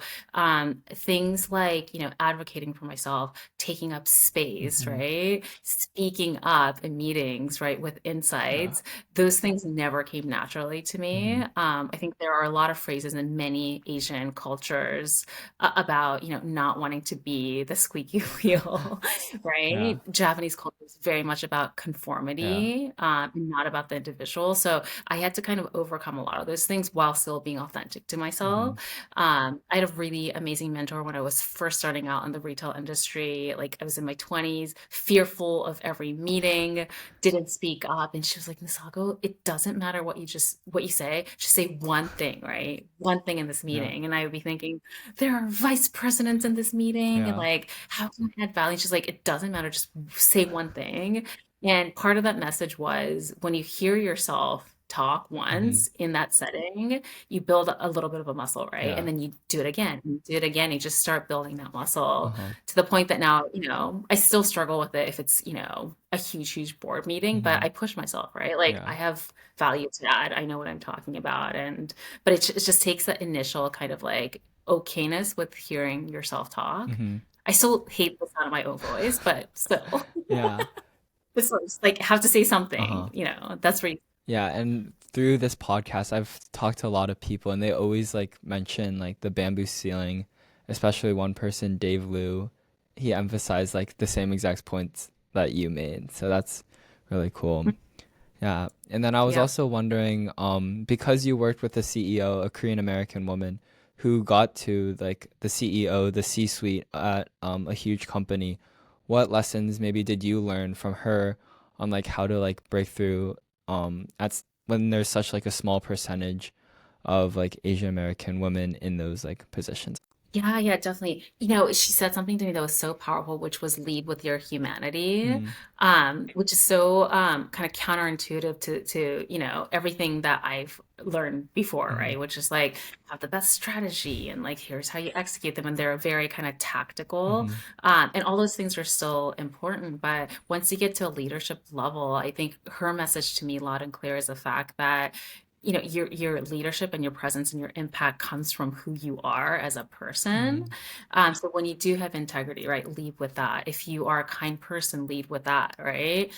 things like, advocating for myself, taking up space, Hmm. right? Speaking up in meetings, right? With Yeah. insights, those things never came naturally to me. Hmm. I think there are a lot of phrases in many Asian cultures about not wanting to be the squeaky wheel, Yeah. right? Japanese culture is very much about Yeah. conformity, not about the individual. So I had to kind of overcome a lot of those things while still being authentic to Hmm. myself. I had a really amazing mentor when I was first starting out in the retail industry. Like I was in my 20s, fearful of every meeting, didn't speak up, and she was like, "Misako, it doesn't matter what you say, just say one thing, right? One thing in this Yeah. meeting." And I would be thinking, there are vice presidents in this meeting, and Yeah. like, how can I add value? And she's like, it doesn't matter, just say one thing. And part of that message was when you hear yourself talk Mhm. once in that setting, you build a little bit of a muscle, right? And Yeah. then you do it again, you do it again, you just start building that muscle Uh-huh. to the point that now, I still struggle with it if it's, a huge board meeting, but Mhm. I push myself, right? Like I Yeah. have value to add. I know what I'm talking about. But it just takes that initial kind of like okayness with hearing yourself talk. Mhm. I still hate the sound of my own voice, but still, Yeah. it's like have to say something, Uh-huh. that's where you, Yeah, and through this podcast, I've talked to a lot of people, and they always like mention like the bamboo ceiling, especially one person, Dave Liu. He emphasized like the same exact points that you made, so that's really cool. Yeah, and then I was yeah. also wondering, because you worked with the CEO, a Korean American woman, who got to like the CEO, the C-suite at a huge company, what lessons maybe did you learn from her on like how to like break through when there's such like a small percentage of like Asian American women in those like positions? Yeah, yeah, definitely. She said something to me that was so powerful, which was lead with your humanity, Mm, which is so kind of counterintuitive to everything that I've learned before, mm-hmm, right? Which is like have the best strategy and like here's how you execute them, and they're very kind of tactical, mm-hmm, and all those things are still important. But once you get to a leadership level, I think her message to me loud and clear is the fact that your leadership and your presence and your impact comes from who you are as a person. mm-hmm, So when you do have integrity, right, lead with that. If you are a kind person, lead with that, right?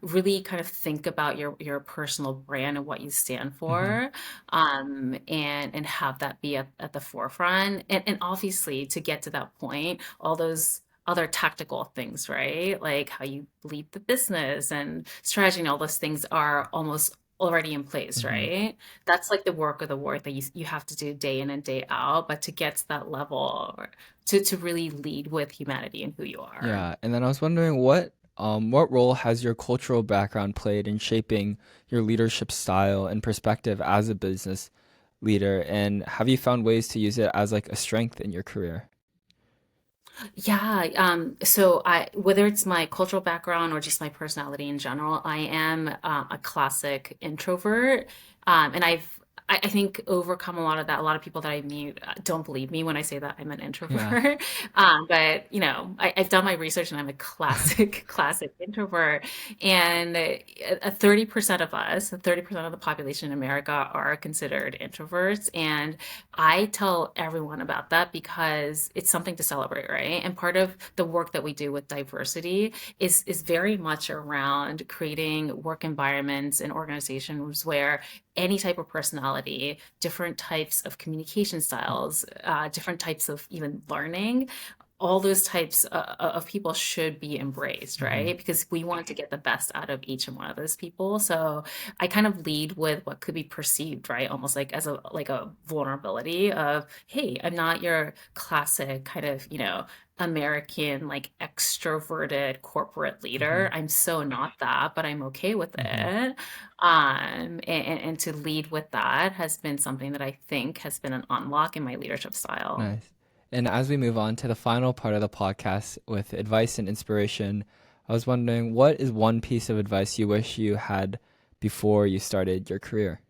Really kind of think about your personal brand and what you stand mm-hmm, for, and have that be at the forefront. And obviously, to get to that point, all those other tactical things, right? Like how you lead the business and strategy and all those things are almost already in place, mm-hmm. right? That's like the work of the work that you have to do day in and day out. But to get to that level, or to really lead with humanity and who you are. Yeah, and then I was wondering what role has your cultural background played in shaping your leadership style and perspective as a business leader, and have you found ways to use it as like a strength in your career? Yeah, so whether it's my cultural background or just my personality in general, I am a classic introvert, and I think overcome a lot of that. A lot of people that I meet don't believe me when I say that I'm an Yeah. introvert, but I've done my research and I'm a classic classic introvert. And 30% of us, 30% of the population in America are considered introverts, and I tell everyone about that because it's something to celebrate, right? And part of the work that we do with diversity is very much around creating work environments and organizations where any type of personality, different types of communication styles, different types of even learning, all those types of people should be embraced, Mm-hmm. right? Because we want to get the best out of each and one of those people. So I kind of lead with what could be perceived, right? Almost like as a vulnerability of, hey, I'm not your classic kind of, American like extroverted corporate Mm-hmm. leader. I'm so not that, but I'm okay with Mm-hmm. it. And to lead with that has been something that I think has been an unlock in my leadership style. Nice. And as we move on to the final part of the podcast with advice and inspiration, I was wondering what is one piece of advice you wish you had before you started your career?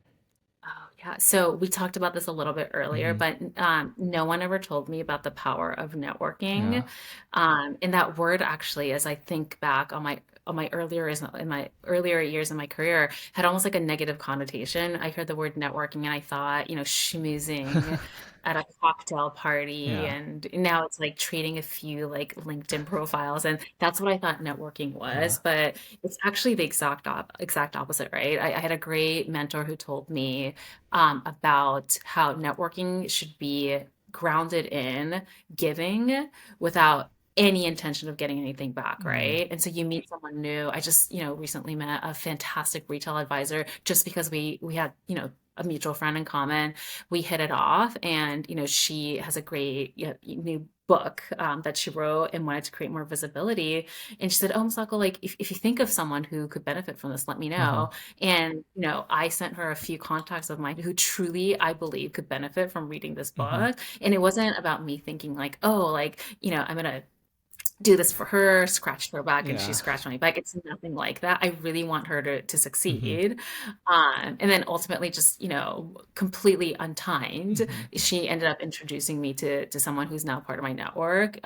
Oh, yeah. So we talked about this a little bit earlier, Mm-hmm. but no one ever told me about the power of Yeah. networking. And that word actually, as I think back on my earlier in my earlier years in my career, had almost like a negative connotation. I heard the word networking and I thought, schmoozing at a cocktail party, Yeah. and now it's like trading a few like LinkedIn profiles, and that's what I thought networking Uh-huh. was. But it's actually the exact opposite, right? I had a great mentor who told me about how networking should be grounded in giving without any intention of getting anything back, Mm-hmm. right? And so you meet someone new. I just, recently met a fantastic retail advisor just because we had, a mutual friend in common. We hit it off, and she has a great new book that she wrote and wanted to create more visibility. And she said, "Oh, Masako, like if you think of someone who could benefit from this, let me Uh-huh. know." And I sent her a few contacts of mine who truly I believe could benefit from reading this Mm-hmm. book. And it wasn't about me thinking like, oh, like I'm gonna do this for her, scratch her back, and she Yeah. scratched my back. It's nothing like that. I really want her to Hmm. succeed. And then ultimately, just, completely untimed, Hmm. she ended up introducing me to someone who's now part of my network,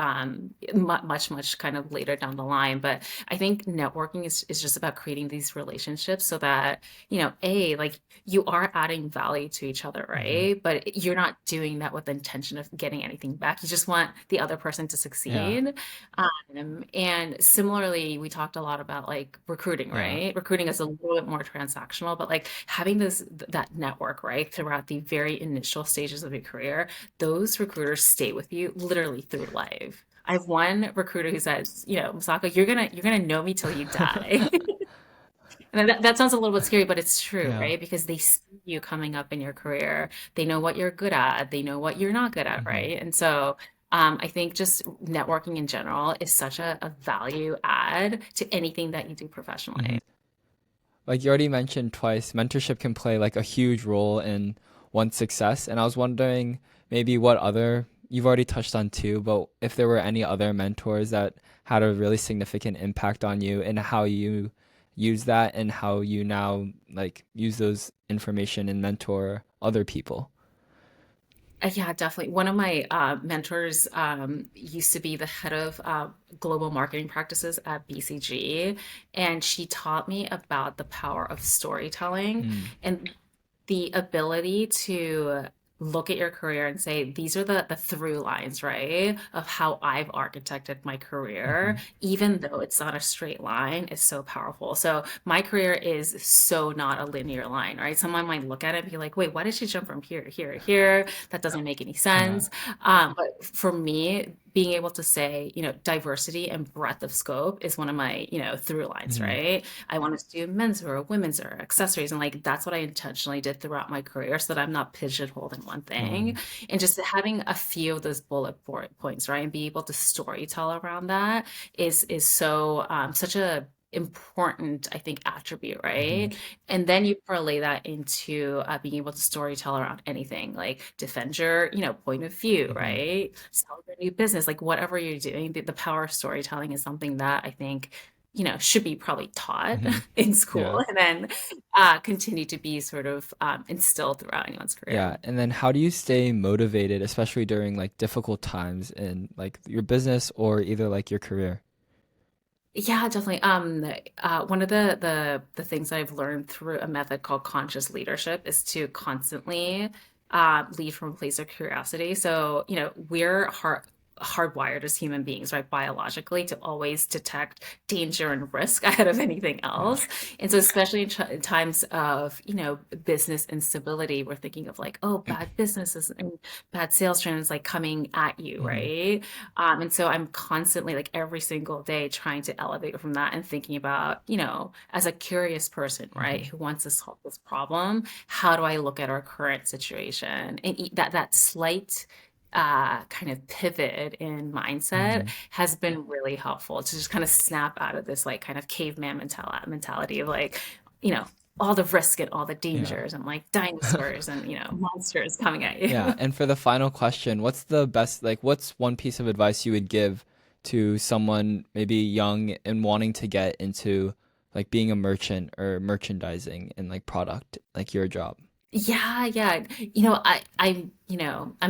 much, much kind of later down the line. But I think networking is just about creating these relationships so that, like you are adding value to each other, Hmm. right? But you're not doing that with the intention of getting anything back. You just want the other person to Yeah. succeed. And similarly, we talked a lot about like recruiting, Yeah. right? Recruiting is a little bit more transactional, but like having that network, right, throughout the very initial stages of your career, those recruiters stay with you literally through life. I have one recruiter who says, Masako, you're gonna know me till you die. And that sounds a little bit scary, but it's true, Yeah. right? Because they see you coming up in your career. They know what you're good at. They know what you're not good at, Hmm. right? And so I think just networking in general is such a value add to anything that you do Hmm. professionally. Like you already mentioned twice, mentorship can play like a huge role in one's success. And I was wondering maybe what other, you've already touched on two, but if there were any other mentors that had a really significant impact on you and how you use that and how you now like use those information and mentor other people. Yeah, definitely. One of my mentors used to be the head of global marketing practices at BCG, and she taught me about the power of storytelling. Mm. And the ability to look at your career and say, these are the through lines, right? Of how I've architected my career, Hmm. even though it's not a straight line, is so powerful. So my career is so not a linear line, right? Someone might look at it and be like, wait, why did she jump from here to here to here? That doesn't make any Yeah. sense. But for me, being able to say, diversity and breadth of scope is one of my, through lines, Hmm. right? I wanted to do menswear, women's wear, accessories, and like that's what I intentionally did throughout my career so that I'm not pigeonholed in one thing. Hmm. And just having a few of those points, right, and be able to story tell around that is so such a important, I think, attribute, Hmm. right? And then you parlay that into being able to story tell around anything, like defend your, point of view, Hmm. right? Sell your new business, like whatever you're doing, the power of storytelling is something that I think, should be probably taught Hmm. in Yeah. school and then continue to be sort of instilled throughout anyone's career. Yeah, and then how do you stay motivated, especially during like difficult times in like your business or either like your career? Yeah, definitely. One of the things that I've learned through a method called conscious leadership is to constantly lead from a place of curiosity. So, we're hardwired as human beings, right, biologically, to always detect danger and risk ahead of anything Yeah. else. And so, especially in times of, business instability, we're thinking of like, oh, bad businesses and bad sales trends like coming at you, Hmm. right? And so I'm constantly, like every single day, trying to elevate from that and thinking about, as a curious person, right, Hmm. who wants to solve this problem, how do I look at our current situation? And that slight kind of pivot in mindset Hmm. has been really helpful to just kind of snap out of this like kind of caveman mentality of like, you know, all the risk and all the Yeah. dangers and like dinosaurs and monsters coming at you. Yeah, and for the final question, what's the best, like, what's one piece of advice you would give to someone maybe young and wanting to get into like being a merchant or merchandising and like product, like your job? Yeah, yeah. I'm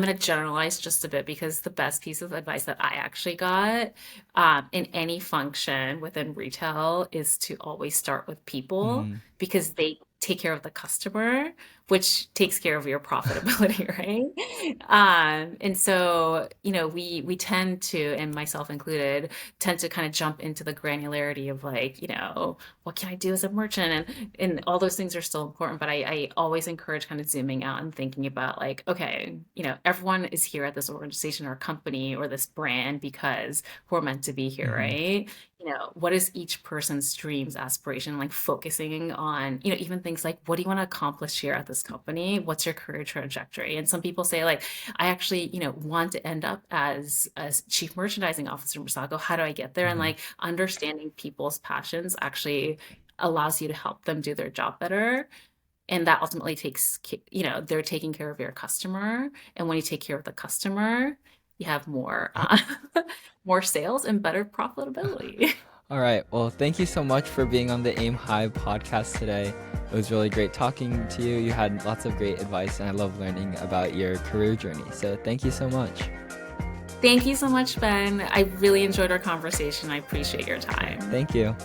gonna generalize just a bit because the best piece of advice that I actually got in any function within retail is to always start with people Mm. because they take care of the customer, which takes care of your profitability, right? And so, we tend to, and myself included, tend to kind of jump into the granularity of like, what can I do as a merchant? And all those things are still important, but I always encourage kind of zooming out and thinking about like, okay, everyone is here at this organization or company or this brand because we're meant to be here, Hmm. right? What is each person's dreams, aspiration, like focusing on, even things like, what do you want to accomplish here at this company? What's your career trajectory? And some people say like, I actually, want to end up as chief merchandising officer in Masako. How do I get there? And Hmm. like understanding people's passions actually allows you to help them do their job better. And that ultimately they're taking care of your customer. And when you take care of the customer, you have more more sales and better profitability. All right. Well, thank you so much for being on the Aim High podcast today. It was really great talking to you. You had lots of great advice, and I love learning about your career journey. So thank you so much. Thank you so much, Ben. I really enjoyed our conversation. I appreciate your time. Thank you.